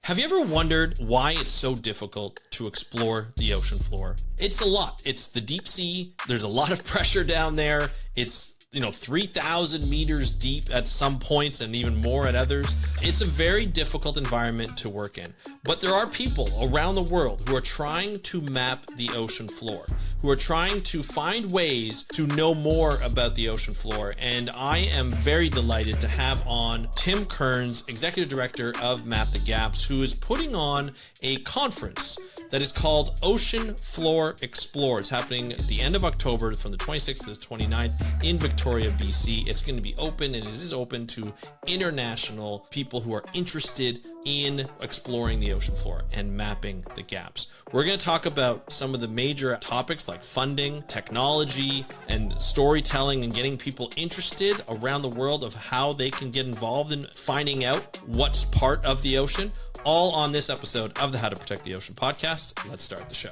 Have you ever wondered why it's so difficult to explore the ocean floor? It's a lot. It's the deep sea. There's a lot of pressure down there. It's 3,000 meters deep at some points and even more at others. It's a very difficult environment to work in. But there are people around the world who are trying to map the ocean floor, who are trying to find ways to know more about the ocean floor. And I am very delighted to have on Tim Kearns, Executive Director of Map the Gaps, who is putting on a conference that is called Ocean Floor Explore. It's happening at the end of October from the 26th to the 29th in Victoria, BC. It's going to be open, and it is open to international people who are interested in exploring the ocean floor and mapping the gaps. We're going to talk about some of the major topics like funding, technology, and storytelling, and getting people interested around the world of how they can get involved in finding out what's part of the ocean, all on this episode of the How to Protect the Ocean podcast. Let's start the show.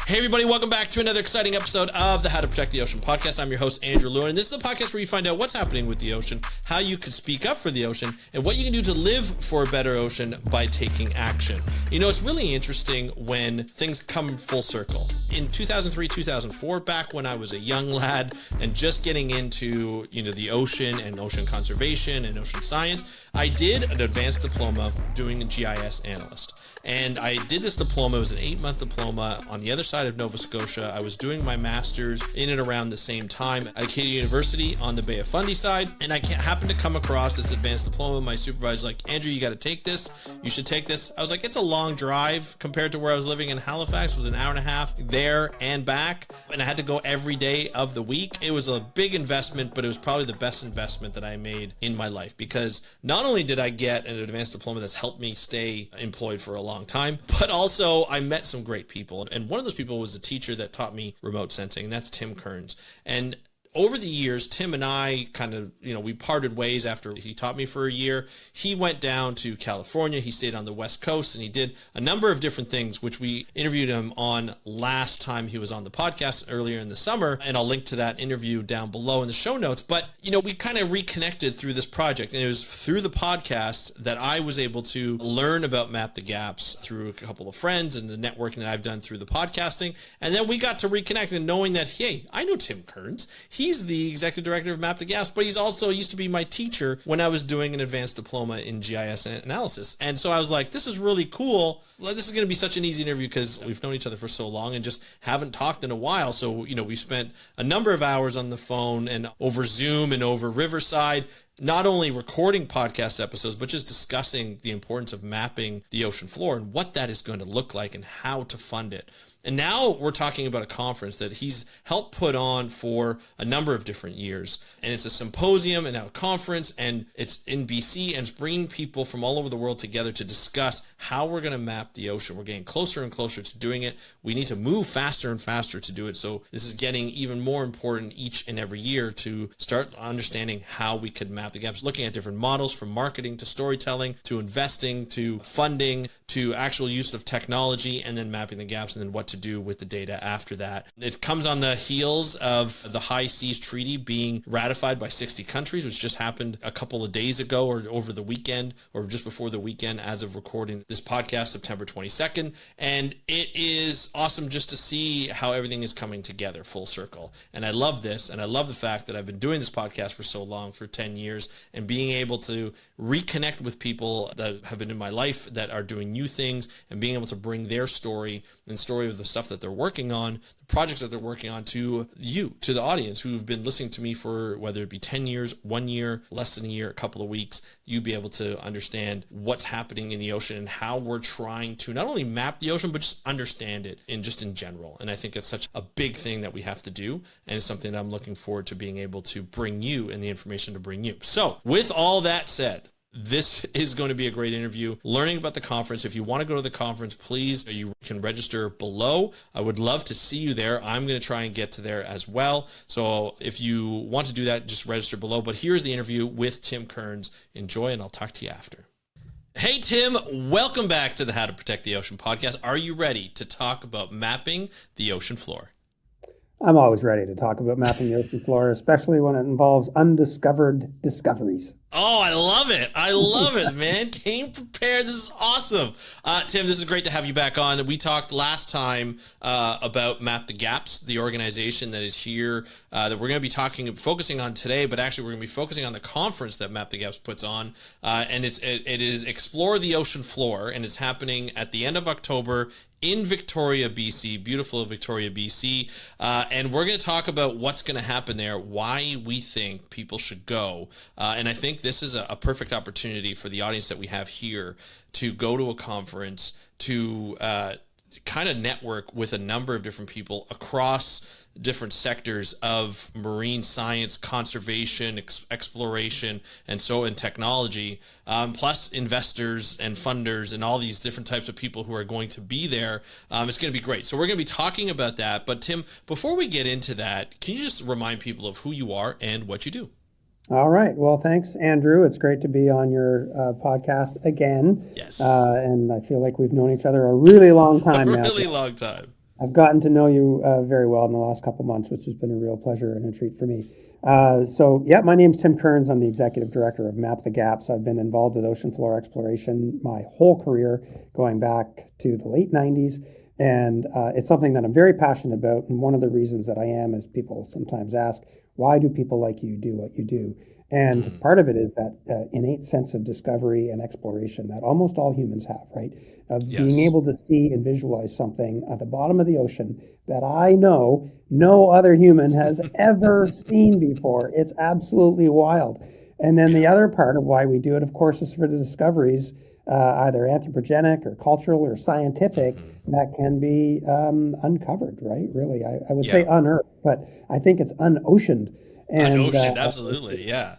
Hey everybody, welcome back to another exciting episode of the How to Protect the Ocean podcast. I'm your host, Andrew Lewin, and this is the podcast where you find out what's happening with the ocean, how you can speak up for the ocean, and what you can do to live for a better ocean by taking action. You know, it's really interesting when things come full circle. In 2003, 2004, back when I was a young lad and just getting into, the ocean and ocean conservation and ocean science, I did an advanced diploma doing a GIS analyst. And I did this diploma. It was an 8-month diploma on the other side of Nova Scotia. I was doing my master's in and around the same time at Acadia University on the Bay of Fundy side. And I happened to come across this advanced diploma. My supervisor's like, Andrew, you got to take this. You should take this. I was like, it's a long drive compared to where I was living in Halifax. It was an hour and a half there and back. And I had to go every day of the week. It was a big investment, but it was probably the best investment that I made in my life, because not only did I get an advanced diploma that's helped me stay employed for a long time, but also I met some great people. And one of those people was a teacher that taught me remote sensing, and that's Tim Kearns. And over the years, Tim and I kind of, we parted ways after he taught me for a year. He went down to California. He stayed on the West Coast, and he did a number of different things, which we interviewed him on last time he was on the podcast earlier in the summer. And I'll link to that interview down below in the show notes. But, we kind of reconnected through this project. And it was through the podcast that I was able to learn about Map the Gaps through a couple of friends and the networking that I've done through the podcasting. And then we got to reconnect, and knowing that, hey, I know Tim Kearns. He's the executive director of Map the Gaps, but he's also used to be my teacher when I was doing an advanced diploma in GIS analysis. And so I was like, this is really cool. This is going to be such an easy interview because we've known each other for so long and just haven't talked in a while. So, we spent a number of hours on the phone and over Zoom and over Riverside, not only recording podcast episodes, but just discussing the importance of mapping the ocean floor and what that is going to look like and how to fund it. And now we're talking about a conference that he's helped put on for a number of different years. And it's a symposium and now a conference, and it's in BC, and it's bringing people from all over the world together to discuss how we're going to map the ocean. We're getting closer and closer to doing it. We need to move faster and faster to do it. So this is getting even more important each and every year to start understanding how we could map the gaps, looking at different models from marketing to storytelling to investing to funding to actual use of technology, and then mapping the gaps, and then what to do with the data after that. It comes on the heels of the High Seas Treaty being ratified by 60 countries, which just happened a couple of days ago, or over the weekend, or just before the weekend as of recording this podcast, September 22nd. And it is awesome just to see how everything is coming together full circle. And I love this, and I love the fact that I've been doing this podcast for so long, for 10 years, and being able to reconnect with people that have been in my life that are doing new things, and being able to bring their story and story of the stuff that they're working on, the projects that they're working on, to you, to the audience who've been listening to me for whether it be 10 years, 1 year, less than a year, a couple of weeks. You be able to understand what's happening in the ocean and how we're trying to not only map the ocean, but just understand it in general. And I think it's such a big thing that we have to do. And it's something that I'm looking forward to being able to bring you and the information to bring you. So with all that said, this is going to be a great interview, learning about the conference. If you want to go to the conference, please, you can register below. I would love to see you there. I'm going to try and get to there as well. So if you want to do that, just register below. But here's the interview with Tim Kearns. Enjoy, and I'll talk to you after. Hey, Tim, welcome back to the How to Protect the Ocean podcast. Are you ready to talk about mapping the ocean floor? I'm always ready to talk about mapping the ocean floor, especially when it involves undiscovered discoveries. Oh, I love it. I love it, man. Came prepared. This is awesome. Tim, this is great to have you back on. We talked last time about Map the Gaps, the organization that is here that we're going to be focusing on today, but actually we're going to be focusing on the conference that Map the Gaps puts on. And it is Explore the Ocean Floor, and it's happening at the end of October in Victoria, BC, beautiful Victoria, BC. And we're going to talk about what's going to happen there, why we think people should go. And I think this is a perfect opportunity for the audience that we have here to go to a conference, to kind of network with a number of different people across different sectors of marine science, conservation, exploration, and technology, plus investors and funders and all these different types of people who are going to be there. It's going to be great. So we're going to be talking about that. But Tim, before we get into that, can you just remind people of who you are and what you do? All right. Well, thanks, Andrew. It's great to be on your podcast again. Yes. And I feel like we've known each other a really long time now. Really long time. I've gotten to know you very well in the last couple months, which has been a real pleasure and a treat for me. My name's Tim Kearns. I'm the executive director of Map the Gaps. I've been involved with ocean floor exploration my whole career, going back to the late 90s. And it's something that I'm very passionate about. And one of the reasons that I am is people sometimes ask, why do people like you do what you do? And part of it is that innate sense of discovery and exploration that almost all humans have, right? Of being able to see and visualize something at the bottom of the ocean that I know no other human has ever seen before. It's absolutely wild. And then the other part of why we do it, of course, is for the discoveries, either anthropogenic or cultural or scientific, that can be uncovered, right? Really, I would say unearthed, but I think it's unoceaned. And unoceaned, absolutely. Yeah.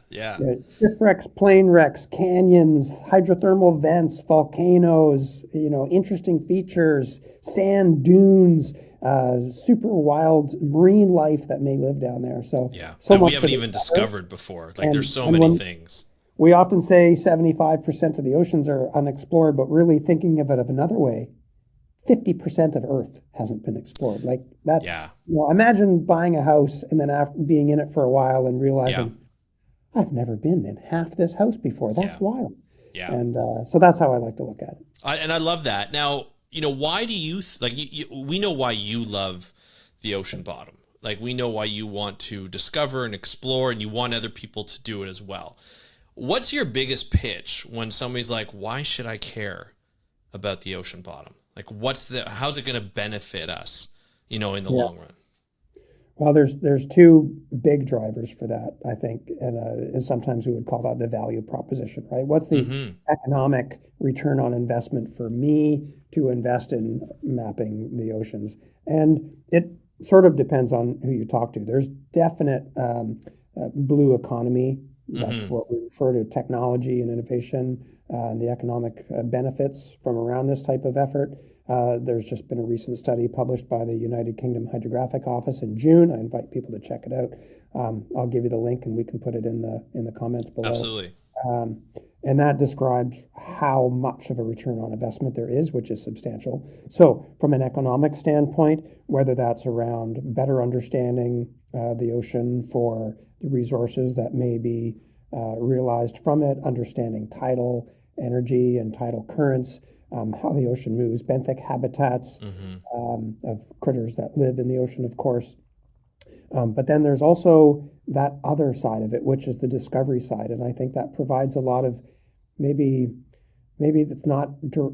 Shipwrecks, plane wrecks, canyons, hydrothermal vents, volcanoes, interesting features, sand dunes, super wild marine life that may live down there. So that we haven't even discovered before. Like, there's so many things. We often say 75% of the oceans are unexplored, but really thinking of it of another way, 50% of Earth hasn't been explored. Like, that's, imagine buying a house and then after being in it for a while and realizing, I've never been in half this house before. That's wild. Yeah. And so that's how I like to look at it. And I love that. Now, why do you, we know why you love the ocean bottom. Like, we know why you want to discover and explore, and you want other people to do it as well. What's your biggest pitch when somebody's like, why should I care about the ocean bottom? Like, how's it going to benefit us, in the long run? Well, there's two big drivers for that, I think, and sometimes we would call that the value proposition, right? What's the economic return on investment for me to invest in mapping the oceans? And it sort of depends on who you talk to. There's definite blue economy. That's what we refer to technology and innovation and the economic benefits from around this type of effort. There's just been a recent study published by the United Kingdom Hydrographic Office in June. I invite people to check it out. I'll give you the link and we can put it in the comments below. Absolutely. And that describes how much of a return on investment there is, which is substantial. So from an economic standpoint, whether that's around better understanding the ocean for the resources that may be realized from it, understanding tidal energy and tidal currents, how the ocean moves, benthic habitats of critters that live in the ocean, of course. But then there's also that other side of it, which is the discovery side. And I think that provides a lot of maybe it's not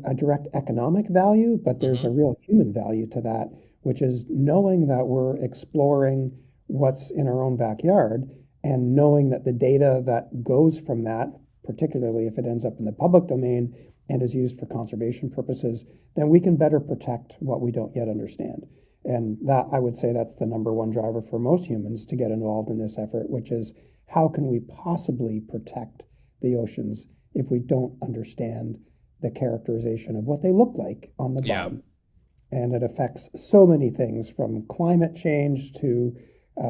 a direct economic value, but there's a real human value to that, which is knowing that we're exploring what's in our own backyard and knowing that the data that goes from that, particularly if it ends up in the public domain and is used for conservation purposes, then we can better protect what we don't yet understand. And that, I would say, that's the number one driver for most humans to get involved in this effort, which is how can we possibly protect the oceans if we don't understand the characterization of what they look like on the bottom? And it affects so many things, from climate change to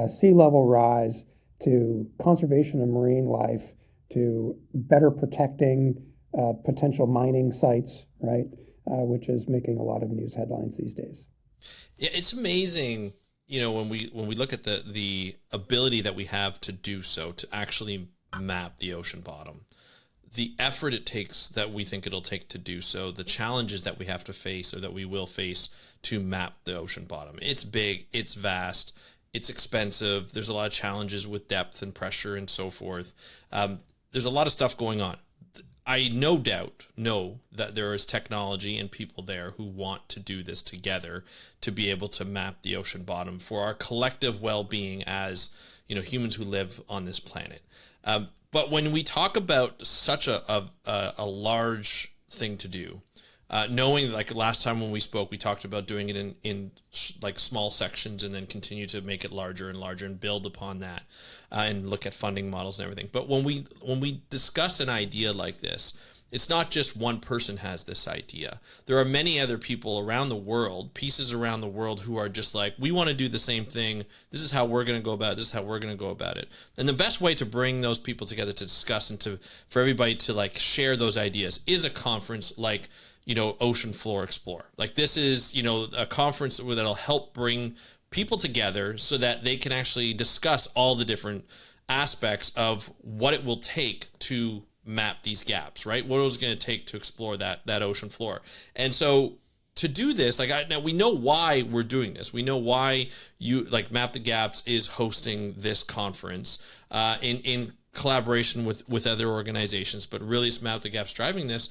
sea level rise to conservation of marine life to better protecting potential mining sites, right? Which is making a lot of news headlines these days. Yeah, it's amazing, when we look at the ability that we have to do so, to actually map the ocean bottom, the effort it takes that we think it'll take to do so, the challenges that we have to face or that we will face to map the ocean bottom. It's big, it's vast, it's expensive. There's a lot of challenges with depth and pressure and so forth. There's a lot of stuff going on. I no doubt know that there is technology and people there who want to do this together to be able to map the ocean bottom for our collective well-being as, you know, humans who live on this planet. But when we talk about such a large thing to do, knowing like last time when we spoke, we talked about doing it in like small sections and then continue to make it larger and larger and build upon that and look at funding models and everything. But when we discuss an idea like this, it's not just one person has this idea. There are many other people around the world, pieces around the world who are just like, we want to do the same thing. This is how we're going to go about it. This is how we're going to go about it. And the best way to bring those people together to discuss and for everybody to like share those ideas is a conference like, you know, Ocean Floor Explore. Like this is, you know, a conference that'll help bring people together so that they can actually discuss all the different aspects of what it will take to map these gaps, right? What it was going to take to explore that ocean floor. And so to do this, now we know why we're doing this. We know why Map the Gaps is hosting this conference in collaboration with other organizations, but really it's Map the Gaps driving this.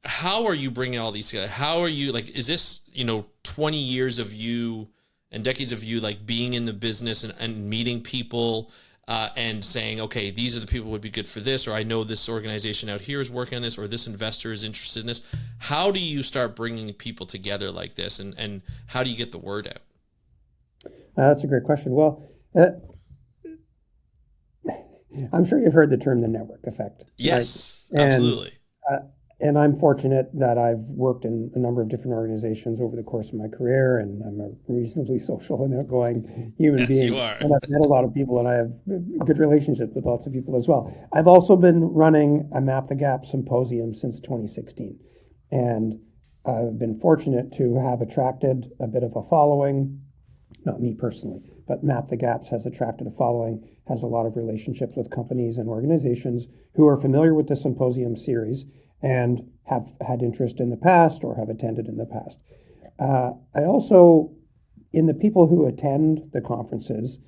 How are you bringing all these together? How are you, like, is this, 20 years of you and decades of you, like, being in the business and meeting people and saying, okay, these are the people who would be good for this, or I know this organization out here is working on this, or this investor is interested in this. How do you start bringing people together like this, and how do you get the word out? That's a great question. Well, I'm sure you've heard the term the network effect. Yes, right? absolutely. And I'm fortunate that I've worked in a number of different organizations over the course of my career, and I'm a reasonably social and outgoing human being. You are. And I've met a lot of people, and I have good relationships with lots of people as well. I've also been running a Map the Gap symposium since 2016, and I've been fortunate to have attracted a bit of a following. Not me personally, but Map the Gaps has attracted a following, has a lot of relationships with companies and organizations who are familiar with the symposium series and have had interest in the past or have attended in the past. I also, in the people who attend the conferences,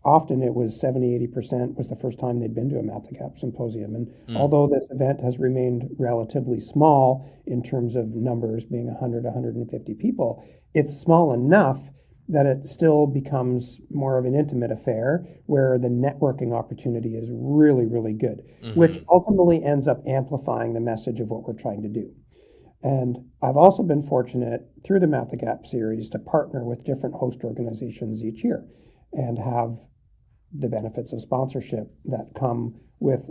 often it was 70-80% was the first time they'd been to a Map the Gap symposium. And although this event has remained relatively small in terms of numbers, being 100, 150 people, it's small enough that it still becomes more of an intimate affair where the networking opportunity is really, really good, which ultimately ends up amplifying the message of what we're trying to do. And I've also been fortunate through the Map the Gap series to partner with different host organizations each year and have the benefits of sponsorship that come with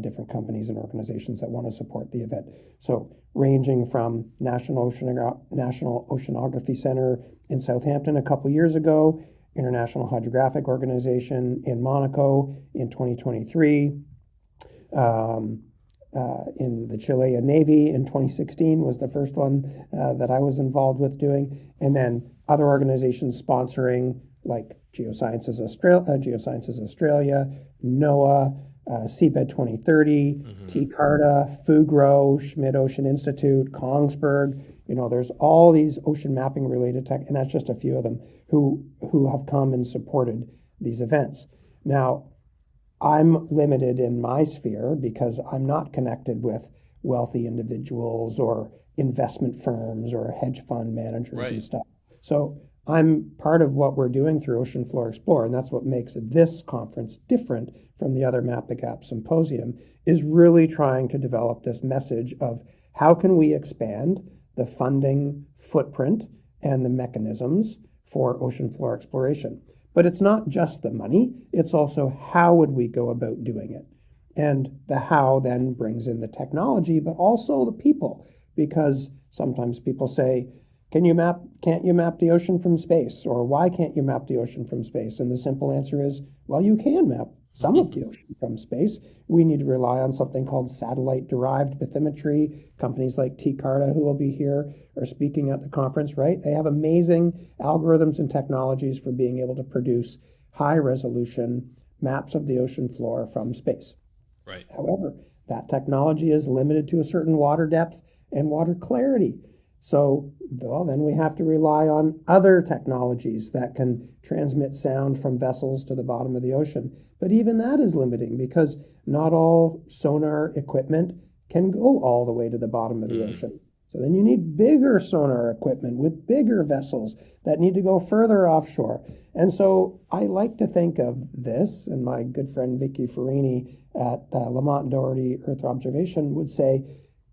different companies and organizations that want to support the event. So ranging from National Oceanography Center in Southampton a couple years ago, International Hydrographic Organization in Monaco in 2023, in the Chilean Navy in 2016 was the first one that I was involved with doing, and then other organizations sponsoring like Geosciences Australia, NOAA, seabed 2030, TCARTA, Fugro, Schmidt Ocean Institute, Kongsberg. There's all these ocean mapping related tech, and that's just a few of them who have come and supported these events. Now, I'm limited in my sphere because I'm not connected with wealthy individuals or investment firms or hedge fund managers and stuff. So I'm part of what we're doing through Ocean Floor Explore, and that's what makes this conference different from the other Map the Gap symposium, is really trying to develop this message of how can we expand the funding footprint and the mechanisms for ocean floor exploration. But it's not just the money, it's also how would we go about doing it. And the how then brings in the technology, but also the people, because sometimes people say, can't you map the ocean from space? Or why can't you map the ocean from space? And the simple answer is, well, you can map some of the ocean from space. We need to rely on something called satellite-derived bathymetry. Companies like TCARTA, who will be here, are speaking at the conference, right? They have amazing algorithms and technologies for being able to produce high resolution maps of the ocean floor from space. Right. However, that technology is limited to a certain water depth and water clarity. So, well, then we have to rely on other technologies that can transmit sound from vessels to the bottom of the ocean. But even that is limiting because not all sonar equipment can go all the way to the bottom of the ocean. So then you need bigger sonar equipment with bigger vessels that need to go further offshore. And so I like to think of this, and my good friend Vicky Farini at Lamont Doherty Earth Observation would say,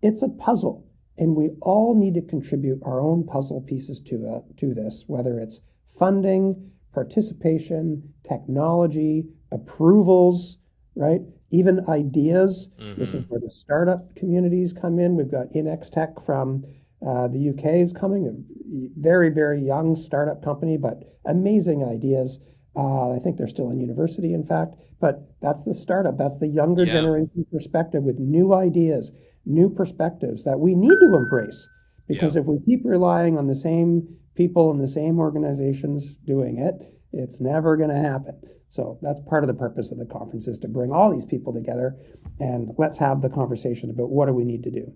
it's a puzzle. And we all need to contribute our own puzzle pieces to this, whether it's funding, participation, technology, approvals, right? Even ideas. This is where the startup communities come in. We've got Inextech from the UK is coming, a very, very young startup company, but amazing ideas. I think they're still in university, in fact, but that's the startup. That's the younger generation perspective with new ideas, new perspectives that we need to embrace. Because if we keep relying on the same people and the same organizations doing it, it's never going to happen. So that's part of the purpose of the conference, is to bring all these people together and let's have the conversation about what do we need to do.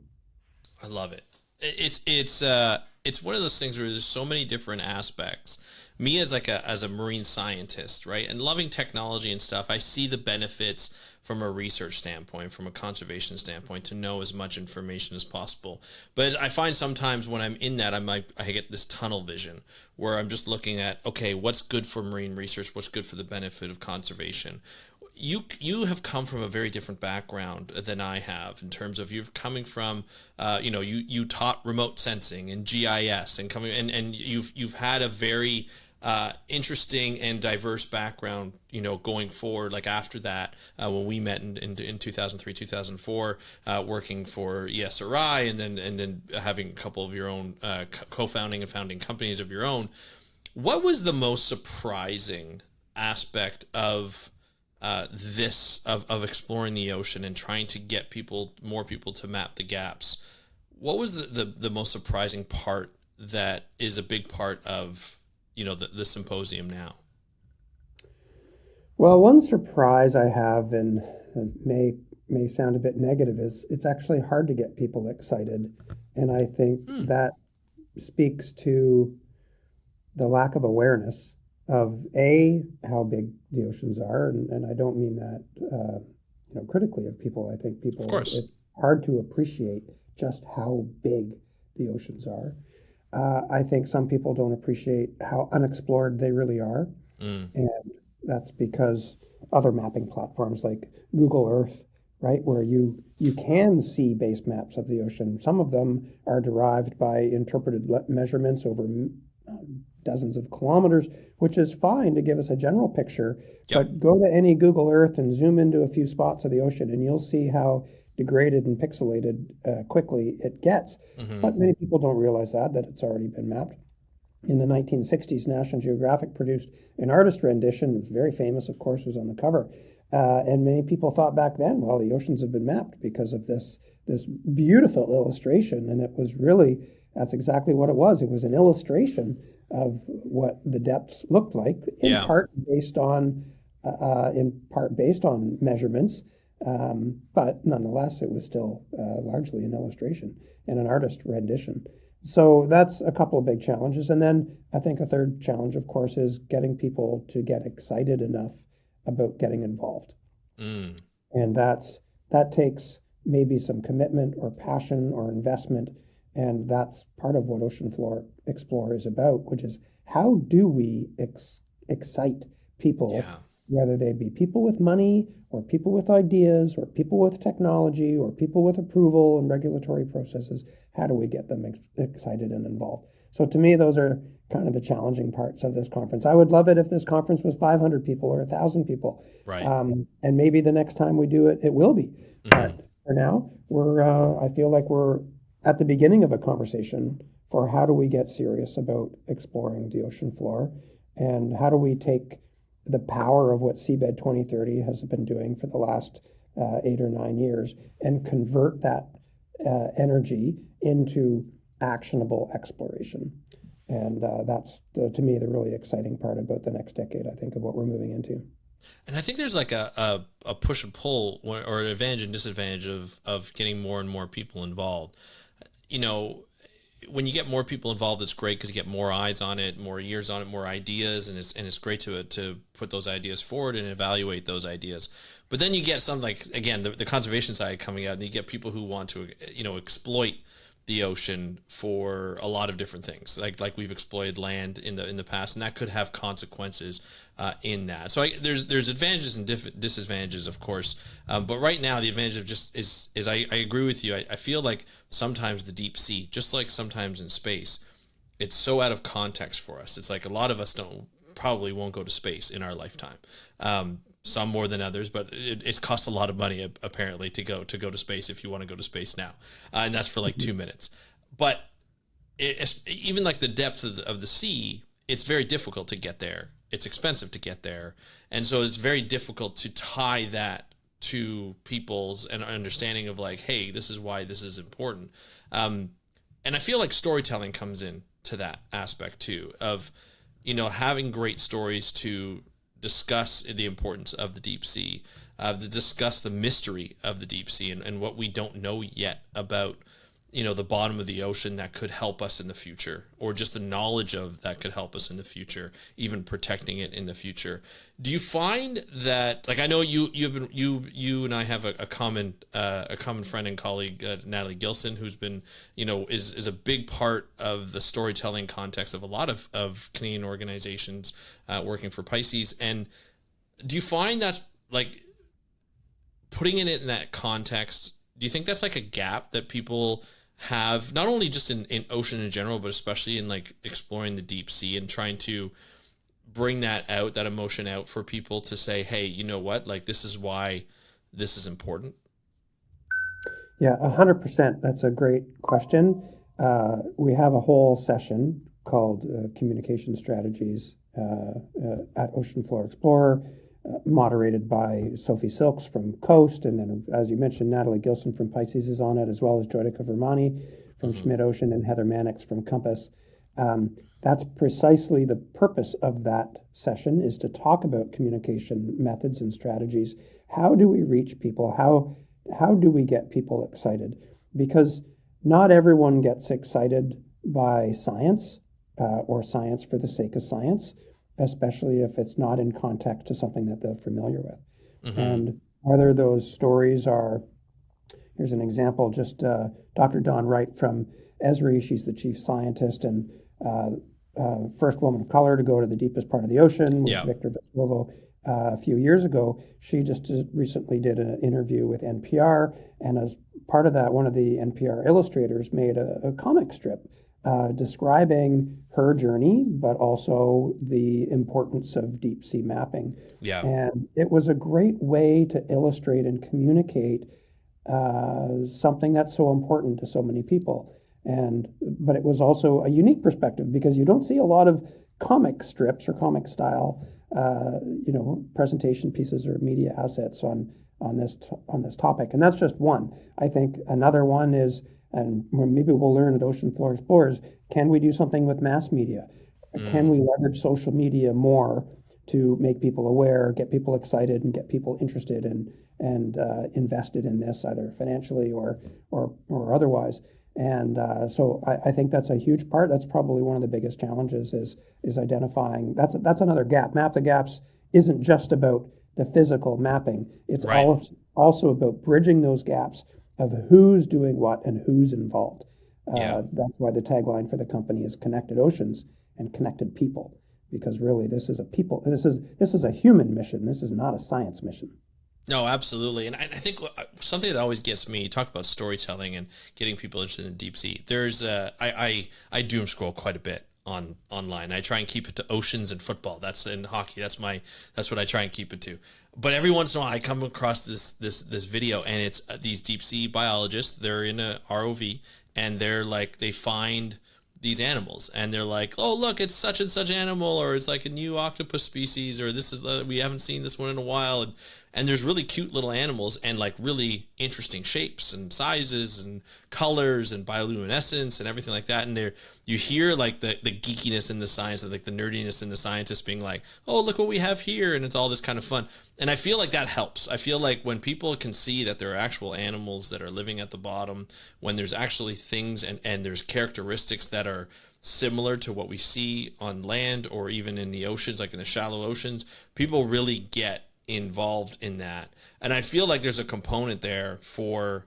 I love it. It's one of those things where there's so many different aspects. Me as a marine scientist, right, and loving technology and stuff, I see the benefits from a research standpoint, from a conservation standpoint, to know as much information as possible. But I find sometimes when I'm in that, I get this tunnel vision where I'm just looking at, okay, what's good for marine research, what's good for the benefit of conservation. You have come from a very different background than I have, in terms of you're coming from, you taught remote sensing and GIS and you've had a very interesting and diverse background, going forward, like after that, when we met in 2003, 2004, working for ESRI and then having a couple of your own, co-founding and founding companies of your own. What was the most surprising aspect of of exploring the ocean and trying to get more people to map the gaps? What was the most surprising part that is a big part of the symposium now? Well, one surprise I have, and it may sound a bit negative, is it's actually hard to get people excited. And I think that speaks to the lack of awareness of how big the oceans are, and I don't mean that critically of people. I think people, of course, it's hard to appreciate just how big the oceans are. I think some people don't appreciate how unexplored they really are, and that's because other mapping platforms like Google Earth, right, where you can see base maps of the ocean. Some of them are derived by interpreted measurements over dozens of kilometers, which is fine to give us a general picture. Yep. But go to any Google Earth and zoom into a few spots of the ocean, and you'll see how degraded and pixelated quickly it gets. But many people don't realize that it's already been mapped. In the 1960s, National Geographic produced an artist rendition. It's very famous, of course, was on the cover. And many people thought back then, well, the oceans have been mapped because of this beautiful illustration. And it was really, that's exactly what it was. It was an illustration of what the depths looked like, in part based on measurements. But nonetheless, it was still largely an illustration and an artist rendition. So that's a couple of big challenges. And then I think a third challenge, of course, is getting people to get excited enough about getting involved. And that takes maybe some commitment or passion or investment. And that's part of what Ocean Floor Explorer is about, which is how do we excite people, whether they be people with money or people with ideas or people with technology or people with approval and regulatory processes. How do we get them excited and involved? So to me, those are kind of the challenging parts of this conference. I would love it if this conference was 500 people or 1,000 people. Right. And maybe the next time we do it, it will be. But for now, I feel like we're at the beginning of a conversation for how do we get serious about exploring the ocean floor, and how do we take the power of what Seabed 2030 has been doing for the last 8 or 9 years and convert that energy into actionable exploration. And that's, to me, the really exciting part about the next decade, I think, of what we're moving into. And I think there's like a push and pull or an advantage and disadvantage of getting more and more people involved. You know, when you get more people involved, it's great because you get more eyes on it, more ears on it, more ideas, and it's great to put those ideas forward and evaluate those ideas. But then you get some, like, again, the conservation side coming out, and you get people who want to, you know, exploit the ocean for a lot of different things, like we've exploited land in the past, and that could have consequences in that. So there's advantages and disadvantages, of course, but right now the advantage of just is I agree with you. I feel like sometimes the deep sea, just like sometimes in space, it's so out of context for us. It's like a lot of us probably won't go to space in our lifetime. Some more than others, but it's cost a lot of money apparently to go to space if you want to go to space now, and that's for like 2 minutes. But even like the depth of the sea, it's very difficult to get there. It's expensive to get there, and so it's very difficult to tie that to people's and understanding of like, hey, this is why this is important. And I feel like storytelling comes in to that aspect too, of, you know, having great stories to discuss the importance of the deep sea, to discuss the mystery of the deep sea and what we don't know yet about, you know, the bottom of the ocean that could help us in the future, or just the knowledge of that could help us in the future, even protecting it in the future. Do you find that, like, I know you and I have a common friend and colleague, Natalie Gilson, who's been, you know, is a big part of the storytelling context of a lot of Canadian organizations working for Pisces. And do you find that's like putting it in that context? Do you think that's like a gap that people have, not only just in ocean in general, but especially in like exploring the deep sea and trying to bring that emotion out for people to say, hey, you know what, like, this is why this is important? Yeah, 100%. That's a great question. We have a whole session called Communication Strategies at Ocean Floor Explorer, moderated by Sophie Silks from Coast, and then, as you mentioned, Natalie Gilson from Pisces is on it, as well as Jyotika Vermani from Schmidt Ocean and Heather Mannix from Compass. That's precisely the purpose of that session, is to talk about communication methods and strategies. How do we reach people? How do we get people excited? Because not everyone gets excited by science or science for the sake of science, especially if it's not in context to something that they're familiar with. Mm-hmm. And whether those stories are, here's an example, just Dr. Dawn Wright from Esri, she's the chief scientist and first woman of color to go to the deepest part of the ocean with Victor Vescovo a few years ago. She just recently did an interview with NPR, and as part of that, one of the NPR illustrators made a comic strip describing her journey, but also the importance of deep sea mapping. Yeah. And it was a great way to illustrate and communicate something that's so important to so many people. But it was also a unique perspective, because you don't see a lot of comic strips or comic style, presentation pieces or media assets on this topic. And that's just one. I think another one is, and maybe we'll learn at Ocean Floor Explorers, can we do something with mass media? Can we leverage social media more to make people aware, get people excited, and get people interested and invested in this, either financially or otherwise? And so I think that's a huge part. That's probably one of the biggest challenges is identifying. That's another gap. Map the Gaps isn't just about the physical mapping. It's also about bridging those gaps of who's doing what and who's involved. That's why the tagline for the company is Connected Oceans and Connected People, because really this is a human mission. This is not a science mission. No, absolutely. And I think something that always gets me, talk about storytelling and getting people interested in the deep sea. There's I doom scroll quite a bit online. I try and keep it to oceans and football. That's in hockey. That's what I try and keep it to. But every once in a while I come across this video, and it's these deep sea biologists. They're in a ROV, and they find these animals, and they're like, oh, look, it's such and such animal, or it's like a new octopus species, or this is we haven't seen this one in a while, and there's really cute little animals and like really interesting shapes and sizes and colors and bioluminescence and everything like that. And there you hear like the geekiness in the science and like the nerdiness in the scientists being like, oh, look what we have here. And it's all this kind of fun. And I feel like that helps. I feel like when people can see that there are actual animals that are living at the bottom, when there's actually things and there's characteristics that are similar to what we see on land or even in the oceans, like in the shallow oceans, people really get involved in that. And I feel like there's a component there for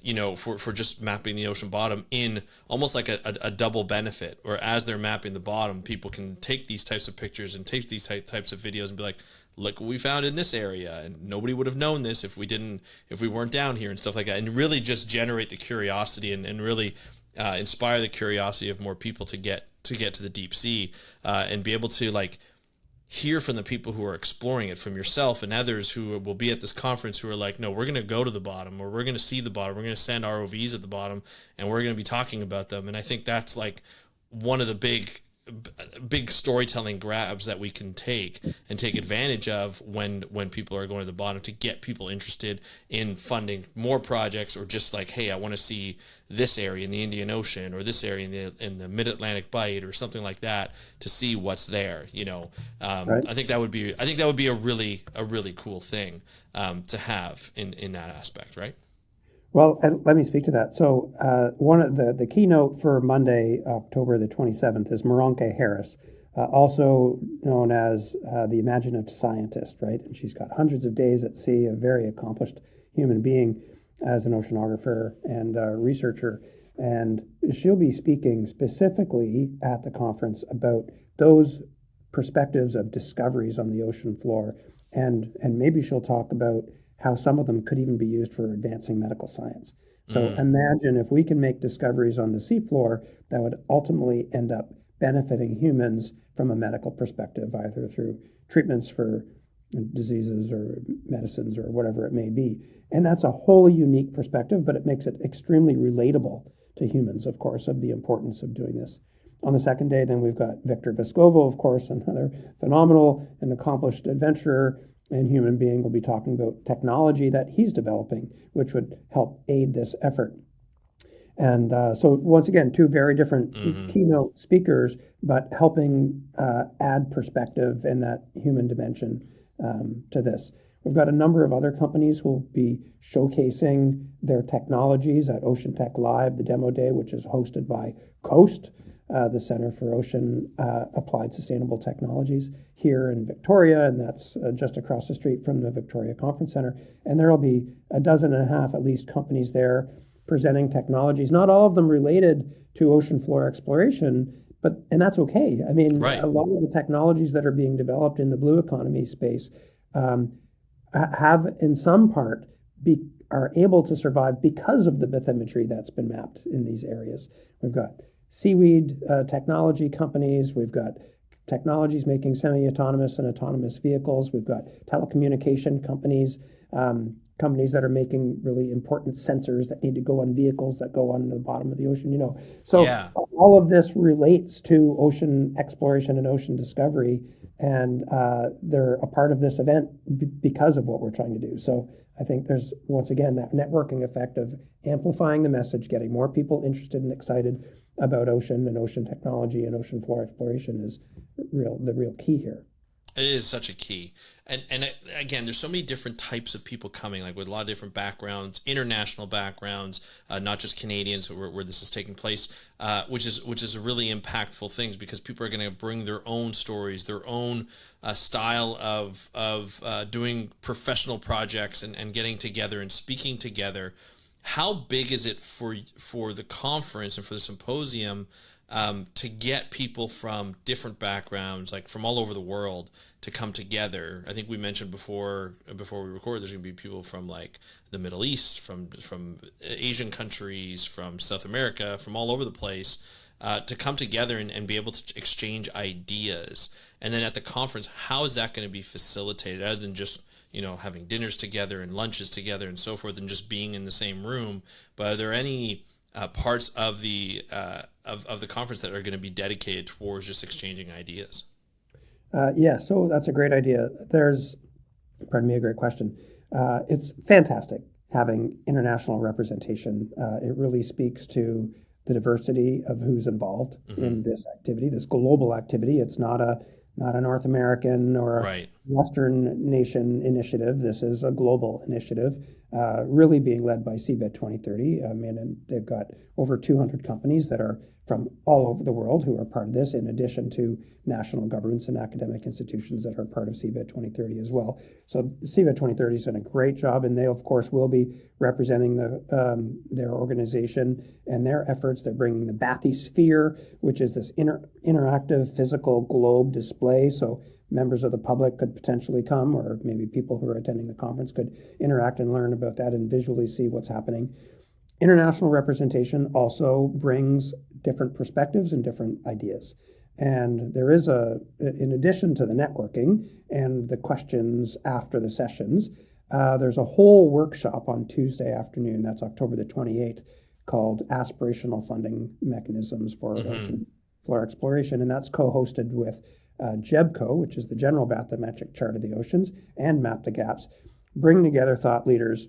just mapping the ocean bottom in almost like a double benefit, or as they're mapping the bottom, people can take these types of pictures and take these types of videos and be like, look what we found in this area, and nobody would have known this if we weren't down here and stuff like that, and really just generate the curiosity and really inspire the curiosity of more people to get to the deep sea, and be able to like hear from the people who are exploring it, from yourself and others who will be at this conference who are like, no, we're going to go to the bottom, or we're going to see the bottom, we're going to send ROVs at the bottom, and we're going to be talking about them. And I think that's like one of the big storytelling grabs that we can take advantage of when people are going to the bottom, to get people interested in funding more projects, or just like, hey, I want to see this area in the Indian Ocean, or this area in the Mid-Atlantic Bight, or something like that, to see what's there. Right. I think that would be a really cool thing to have in that aspect, right? Well, let me speak to that. So one of the keynote for Monday, October the 27th, is Moronke Harris, also known as the imaginative scientist, right? And she's got hundreds of days at sea, a very accomplished human being as an oceanographer and researcher. And she'll be speaking specifically at the conference about those perspectives of discoveries on the ocean floor. And maybe she'll talk about how some of them could even be used for advancing medical science. So imagine if we can make discoveries on the seafloor that would ultimately end up benefiting humans from a medical perspective, either through treatments for diseases or medicines or whatever it may be. And that's a wholly unique perspective, but it makes it extremely relatable to humans, of course, of the importance of doing this. On the second day, then we've got Victor Vescovo, of course, another phenomenal and accomplished adventurer and human being, will be talking about technology that he's developing, which would help aid this effort. And so once again, two very different keynote speakers, but helping add perspective in that human dimension to this. We've got a number of other companies who will be showcasing their technologies at Ocean Tech Live, the demo day, which is hosted by COAST, the Center for Ocean Applied Sustainable Technologies here in Victoria, and that's just across the street from the Victoria Conference Center. And there will be a dozen and a half, at least, companies there presenting technologies, not all of them related to ocean floor exploration, and that's okay. I mean, right. A lot of the technologies that are being developed in the blue economy space have, in some part, are able to survive because of the bathymetry that's been mapped in these areas. We've got seaweed technology companies. We've got technologies making semi-autonomous and autonomous vehicles. We've got telecommunication companies, companies that are making really important sensors that need to go on vehicles that go on the bottom of the ocean. So yeah. All of this relates to ocean exploration and ocean discovery, and they're a part of this event because of what we're trying to do. So I think there's, once again, that networking effect of amplifying the message, getting more people interested and excited about ocean and ocean technology and ocean floor exploration is the real key here. It is such a key. And again, there's so many different types of people coming, like with a lot of different backgrounds, international backgrounds, not just Canadians where this is taking place, which is a really impactful things, because people are going to bring their own stories, their own style of doing professional projects and getting together and speaking together. How big is it for the conference and for the symposium to get people from different backgrounds, like from all over the world, to come together? I think we mentioned before we recorded, there's going to be people from like the Middle East, from Asian countries, from South America, from all over the place, to come together and be able to exchange ideas. And then at the conference, how is that going to be facilitated, other than just having dinners together and lunches together and so forth, and just being in the same room? But are there any parts of the conference that are going to be dedicated towards just exchanging ideas? Yeah, so that's a great idea. There's Pardon me, a great question. It's fantastic having international representation. It really speaks to the diversity of who's involved in this activity, this global activity. It's not a North American or a Right. Western nation initiative. This is a global initiative, really being led by seabed 2030. And they've got over 200 companies that are from all over the world who are part of this, in addition to national governments and academic institutions that are part of seabed 2030 as well. So seabed 2030 has done a great job, and they, of course, will be representing their organization and their efforts. They're bringing the bathysphere, which is this interactive physical globe display. So members of the public could potentially come, or maybe people who are attending the conference could interact and learn about that and visually see what's happening. International representation also brings different perspectives and different ideas. And there is in addition to the networking and the questions after the sessions, there's a whole workshop on Tuesday afternoon, that's October the 28th, called Aspirational Funding Mechanisms for Ocean Floor Exploration. And that's co-hosted with JEBCO, which is the General Bathymetric Chart of the Oceans, and Map the Gaps, bring together thought leaders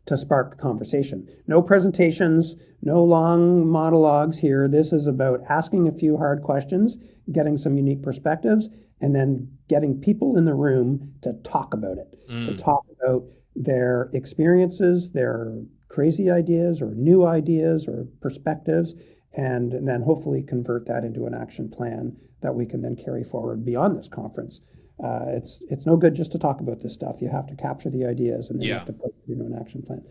to spark conversation. No presentations, no long monologues here. This is about asking a few hard questions, getting some unique perspectives, and then getting people in the room to talk about it, to talk about their experiences, their crazy ideas or new ideas or perspectives, and then hopefully convert that into an action plan that we can then carry forward beyond this conference. It's no good just to talk about this stuff. You have to capture the ideas and then you have to put it into an action plan.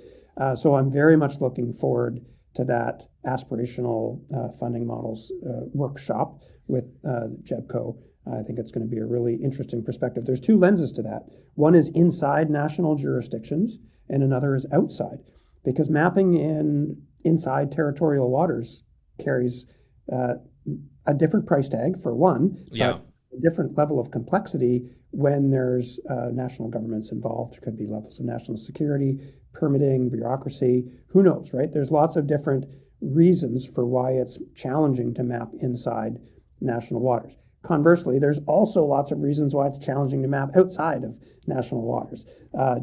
So I'm very much looking forward to that aspirational funding models workshop with JEBCO. I think it's going to be a really interesting perspective. There's two lenses to that. One is inside national jurisdictions and another is outside, because mapping inside territorial waters carries a different price tag for one, but a different level of complexity when there's national governments involved. There could be levels of national security, permitting, bureaucracy, who knows, right? There's lots of different reasons for why it's challenging to map inside national waters. Conversely, there's also lots of reasons why it's challenging to map outside of national waters.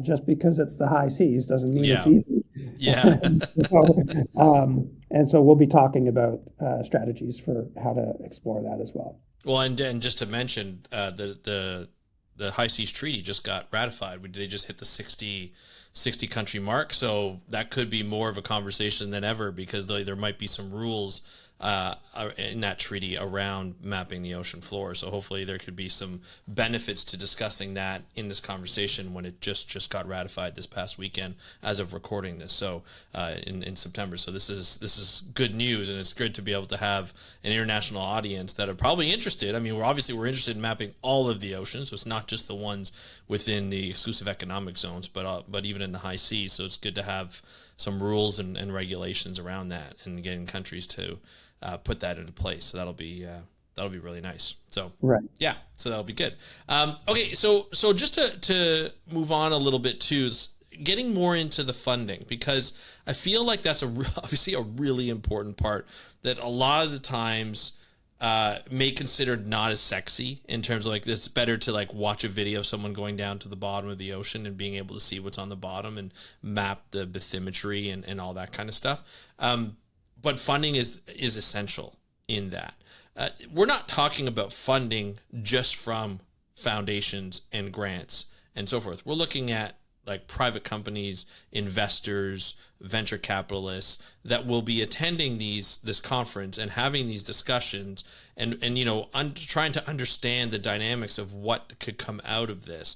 Just because it's the high seas doesn't mean it's easy. Yeah. And so we'll be talking about strategies for how to explore that as well. Well, and just to mention, the High Seas Treaty just got ratified. They just hit the 60 country mark. So that could be more of a conversation than ever, because there might be some rules in that treaty around mapping the ocean floor. So hopefully there could be some benefits to discussing that in this conversation when it just got ratified this past weekend as of recording this. So in September. So this is good news, and it's good to be able to have an international audience that are probably interested. I mean, we're interested in mapping all of the oceans, so it's not just the ones within the exclusive economic zones, but even in the high seas. So it's good to have some rules and regulations around that, and getting countries to put that into place. So that'll be really nice. So yeah, so that'll be good. Okay, so just to move on a little bit too, getting more into the funding, because I feel like that's obviously a really important part that a lot of the times may considered not as sexy, in terms of like, it's better to like watch a video of someone going down to the bottom of the ocean and being able to see what's on the bottom and map the bathymetry and all that kind of stuff. But funding is essential in that. We're not talking about funding just from foundations and grants and so forth. We're looking at like private companies, investors, venture capitalists that will be attending this conference and having these discussions and trying to understand the dynamics of what could come out of this.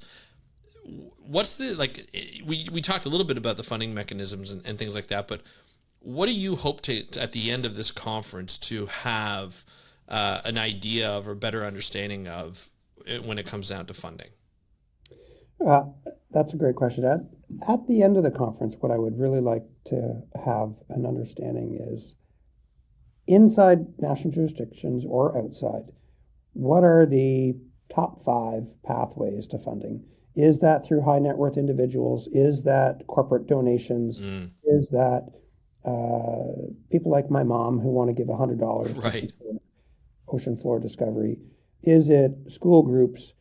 What's we talked a little bit about the funding mechanisms and things like that, but what do you hope to at the end of this conference to have an idea of or better understanding of when it comes down to funding? That's a great question, Ed. At the end of the conference, what I would really like to have an understanding is, inside national jurisdictions or outside, what are the top 5 pathways to funding? Is that through high net worth individuals? Is that corporate donations? Is that people like my mom who want to give $100 right. to ocean floor discovery? Is it school groups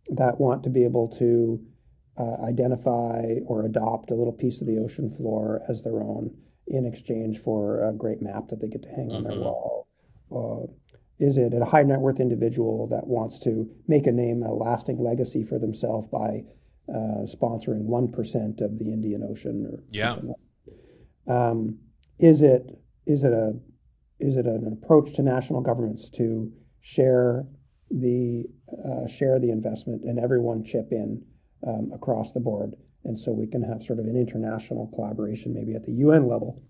that want to be able to identify or adopt a little piece of the ocean floor as their own in exchange for a great map that they get to hang on their wall? Is it a high net worth individual that wants to make a name, a lasting legacy for themselves by sponsoring 1% of the Indian Ocean or Yeah. something like that? Is it an approach to national governments to share the investment and everyone chip in across the board, and so we can have sort of an international collaboration, maybe at the UN level,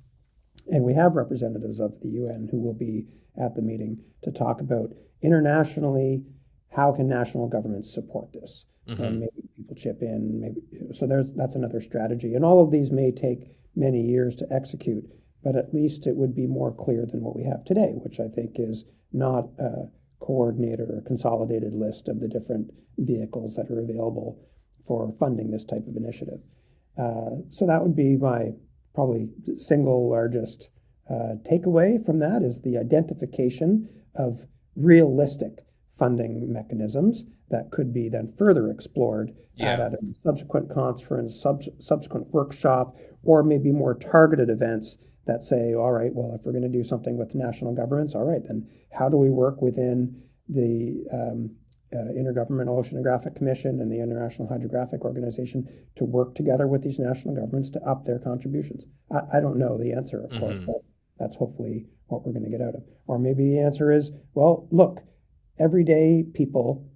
and we have representatives of the UN who will be at the meeting to talk about internationally how can national governments support this, and maybe people chip in, maybe so that's another strategy, and all of these may take many years to execute, but at least it would be more clear than what we have today, which I think is not a coordinated or consolidated list of the different vehicles that are available for funding this type of initiative. So that would be my probably single largest takeaway from that, is the identification of realistic funding mechanisms that could be then further explored at either a subsequent conference, subsequent workshop, or maybe more targeted events that say, all right, well, if we're going to do something with national governments, all right, then how do we work within the Intergovernmental Oceanographic Commission and the International Hydrographic Organization to work together with these national governments to up their contributions? I don't know the answer, of course, but that's hopefully what we're going to get out of. Or maybe the answer is, well, look, everyday people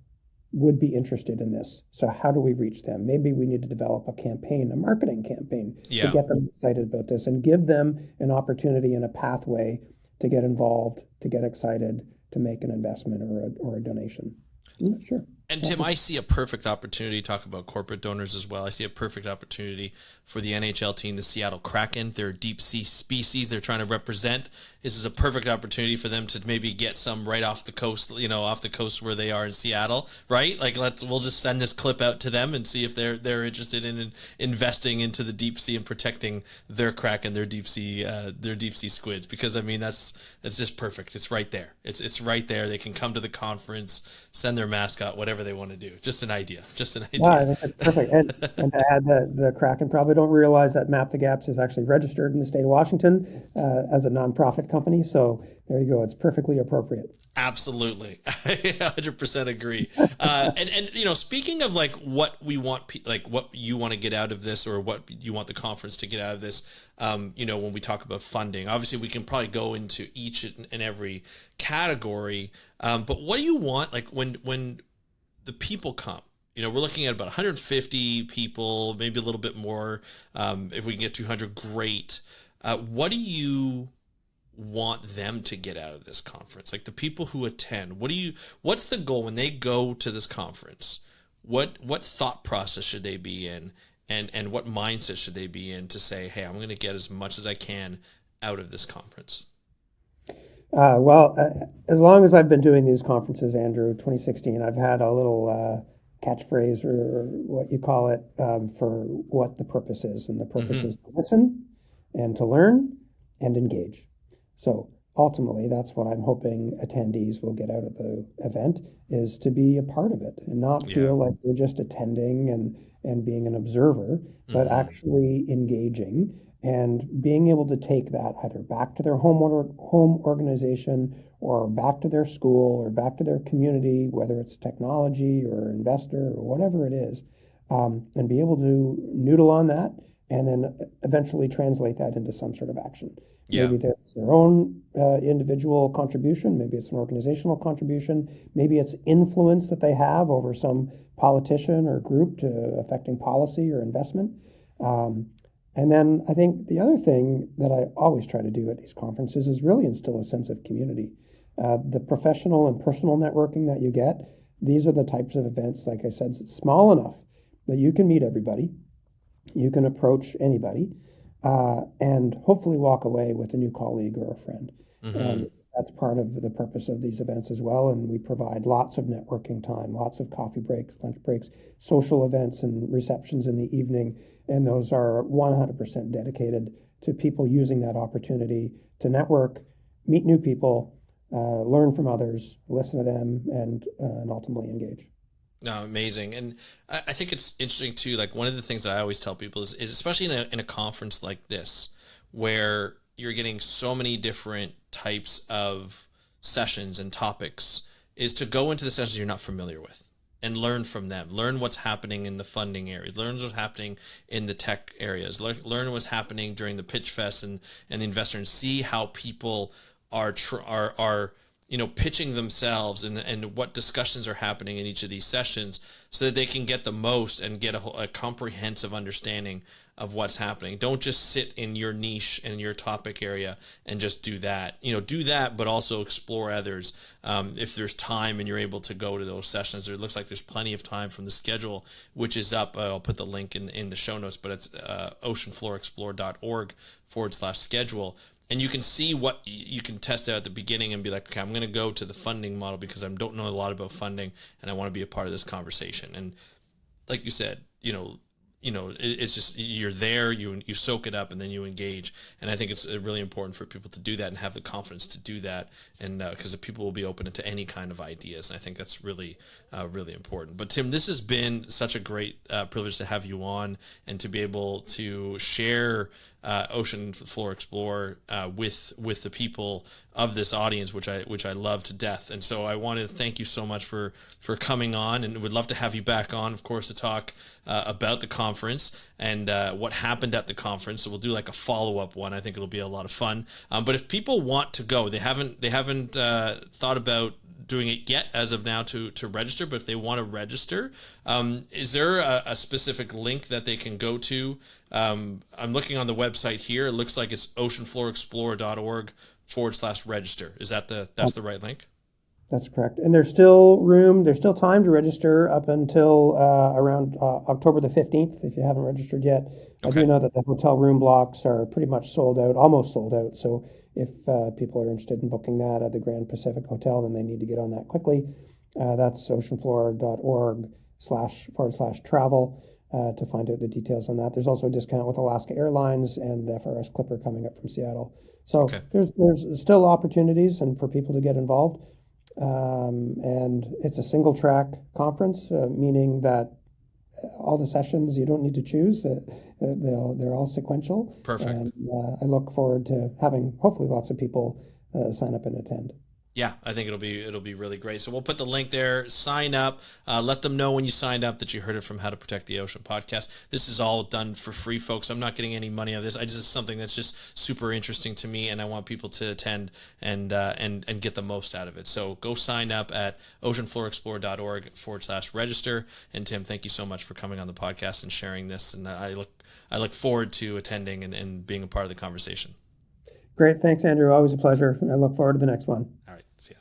would be interested in this. So how do we reach them? Maybe we need to develop a campaign, a marketing campaign, to get them excited about this and give them an opportunity and a pathway to get involved, to get excited, to make an investment or a donation. Sure. And Tim, I see a perfect opportunity to talk about corporate donors as well. I see a perfect opportunity for the NHL team, the Seattle Kraken. They're a deep sea species they're trying to represent. This is a perfect opportunity for them to maybe get some right off the coast, off the coast where they are in Seattle, right? Like we'll just send this clip out to them and see if they're interested in investing into the deep sea and protecting their Kraken, their deep sea squids. Because I mean it's just perfect. It's right there. It's right there. They can come to the conference, send their mascot, whatever they want to do. Just an idea. Yeah, I think that's perfect. And to add that the Kraken probably don't realize that Map the Gaps is actually registered in the state of Washington as a nonprofit company. So there you go. It's perfectly appropriate. Absolutely. I 100% agree. And speaking of like what we want, like what you want to get out of this, or what you want the conference to get out of this, when we talk about funding, obviously we can probably go into each and every category. But what do you want, like when the people come? We're looking at about 150 people, maybe a little bit more. If we can get 200, great. What do you want them to get out of this conference? Like the people who attend, what's the goal when they go to this conference? What thought process should they be in, and what mindset should they be in to say, hey, I'm going to get as much as I can out of this conference? As long as I've been doing these conferences, Andrew, 2016, I've had a little catchphrase, or what you call it, for what the purpose is. And the purpose is to listen and to learn and engage. So ultimately, that's what I'm hoping attendees will get out of the event, is to be a part of it and not feel like they're just attending and being an observer, but actually engaging and being able to take that either back to their home organization, or back to their school, or back to their community, whether it's technology or investor or whatever it is, and be able to noodle on that and then eventually translate that into some sort of action. Maybe there's their own individual contribution. Maybe it's an organizational contribution. Maybe it's influence that they have over some politician or group to affecting policy or investment. And then I think the other thing that I always try to do at these conferences is really instill a sense of community. The professional and personal networking that you get, these are the types of events, like I said, it's small enough that you can meet everybody, you can approach anybody, and hopefully walk away with a new colleague or a friend. And that's part of the purpose of these events as well. And we provide lots of networking time, lots of coffee breaks, lunch breaks, social events and receptions in the evening. And those are 100% dedicated to people using that opportunity to network, meet new people, learn from others, listen to them, and ultimately engage. No, amazing. And I think it's interesting too. Like one of the things I always tell people is especially in a conference like this, where you're getting so many different types of sessions and topics, is to go into the sessions you're not familiar with and learn from them. Learn what's happening in the funding areas. Learn what's happening in the tech areas. Learn what's happening during the pitch fest and the investor, and see how people are pitching themselves and what discussions are happening in each of these sessions, so that they can get the most and get a comprehensive understanding of what's happening. Don't just sit in your niche and your topic area and just do that. Do that, but also explore others. If there's time and you're able to go to those sessions, it looks like there's plenty of time from the schedule, which is up. I'll put the link in the show notes, but it's oceanfloorexplore.org/schedule. And you can see what you can test out at the beginning and be like, okay, I'm going to go to the funding model because I don't know a lot about funding and I want to be a part of this conversation. And like you said, it's just, you're there, you soak it up, and then you engage. And I think it's really important for people to do that and have the confidence to do that. And because the people will be open to any kind of ideas. And I think that's really, really important. But Tim, this has been such a great privilege to have you on and to be able to share Ocean Floor Explore with the people of this audience, which I love to death. And so I want to thank you so much for coming on, and would love to have you back on, of course, to talk about the conference and what happened at the conference. So we'll do like a follow-up one. I think it'll be a lot of fun. But if people want to go, they haven't thought about doing it yet as of now to register, but if they want to register, is there a specific link that they can go to? I'm looking on the website here. It looks like it's oceanfloorexplore.org/register. Is that that's the right link? That's correct. And there's still room, there's still time to register up until around October the 15th, if you haven't registered yet. Okay. I do know that the hotel room blocks are pretty much sold out, almost sold out. So if people are interested in booking that at the Grand Pacific Hotel, then they need to get on that quickly. That's oceanfloor.org/travel to find out the details on that. There's also a discount with Alaska Airlines and FRS Clipper coming up from Seattle. So Okay. there's still opportunities and for people to get involved. And it's a single track conference, meaning that all the sessions you don't need to choose. They're all sequential. Perfect. And I look forward to having hopefully lots of people sign up and attend. Yeah, I think it'll be really great. So we'll put the link there. Sign up. Let them know when you signed up that you heard it from How to Protect the Ocean podcast. This is all done for free, folks. I'm not getting any money out of this. This is something that's just super interesting to me, and I want people to attend and get the most out of it. So go sign up at oceanfloorexplore.org/register. And Tim, thank you so much for coming on the podcast and sharing this. And I look forward to attending and being a part of the conversation. Great. Thanks, Andrew. Always a pleasure. I look forward to the next one. All right. See ya.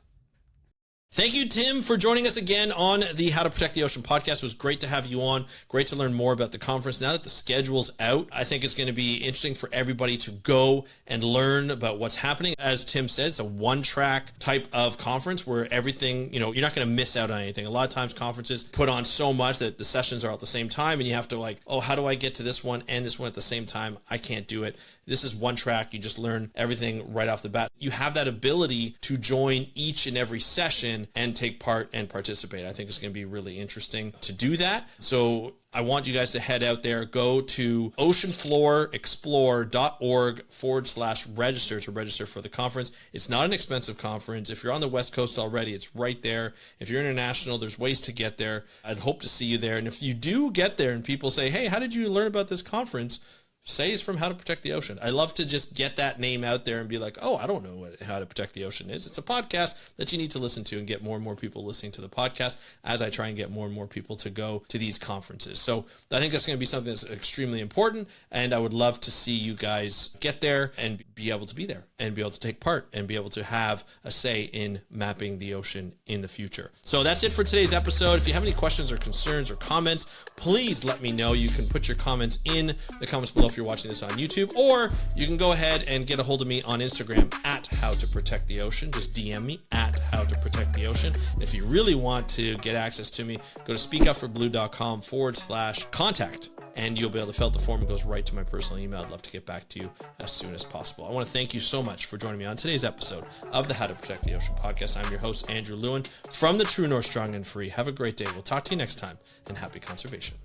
Thank you, Tim, for joining us again on the How to Protect the Ocean podcast. It was great to have you on. Great to learn more about the conference. Now that the schedule's out, I think it's going to be interesting for everybody to go and learn about what's happening. As Tim said, it's a one-track type of conference where everything, you're not going to miss out on anything. A lot of times conferences put on so much that the sessions are at the same time, and you have to how do I get to this one and this one at the same time? I can't do it. This is one track. You just learn everything right off the bat. You have that ability to join each and every session and take part and participate. I think it's going to be really interesting to do that. So I want you guys to head out there, go to oceanfloorexplore.org/register to register for the conference. It's not an expensive conference. If you're on the West Coast already, it's right there. If you're international, there's ways to get there. I'd hope to see you there. And if you do get there and people say, hey, how did you learn about this conference? Say it's from How to Protect the Ocean. I love to just get that name out there and be like, oh, I don't know what How to Protect the Ocean is. It's a podcast that you need to listen to and get more and more people listening to the podcast as I try and get more and more people to go to these conferences. So I think that's going to be something that's extremely important, and I would love to see you guys get there and be able to be there and be able to take part and be able to have a say in mapping the ocean in the future. So that's it for today's episode. If you have any questions or concerns or comments, please let me know. You can put your comments in the comments below if you're watching this on YouTube, or you can go ahead and get a hold of me on Instagram at How to Protect the Ocean. Just DM me at How to Protect the Ocean. And if you really want to get access to me, go to speakupforblue.com/contact. and you'll be able to fill out the form. It goes right to my personal email. I'd love to get back to you as soon as possible. I want to thank you so much for joining me on today's episode of the How to Protect the Ocean podcast. I'm your host, Andrew Lewin, from the True North Strong and Free. Have a great day. We'll talk to you next time, and happy conservation.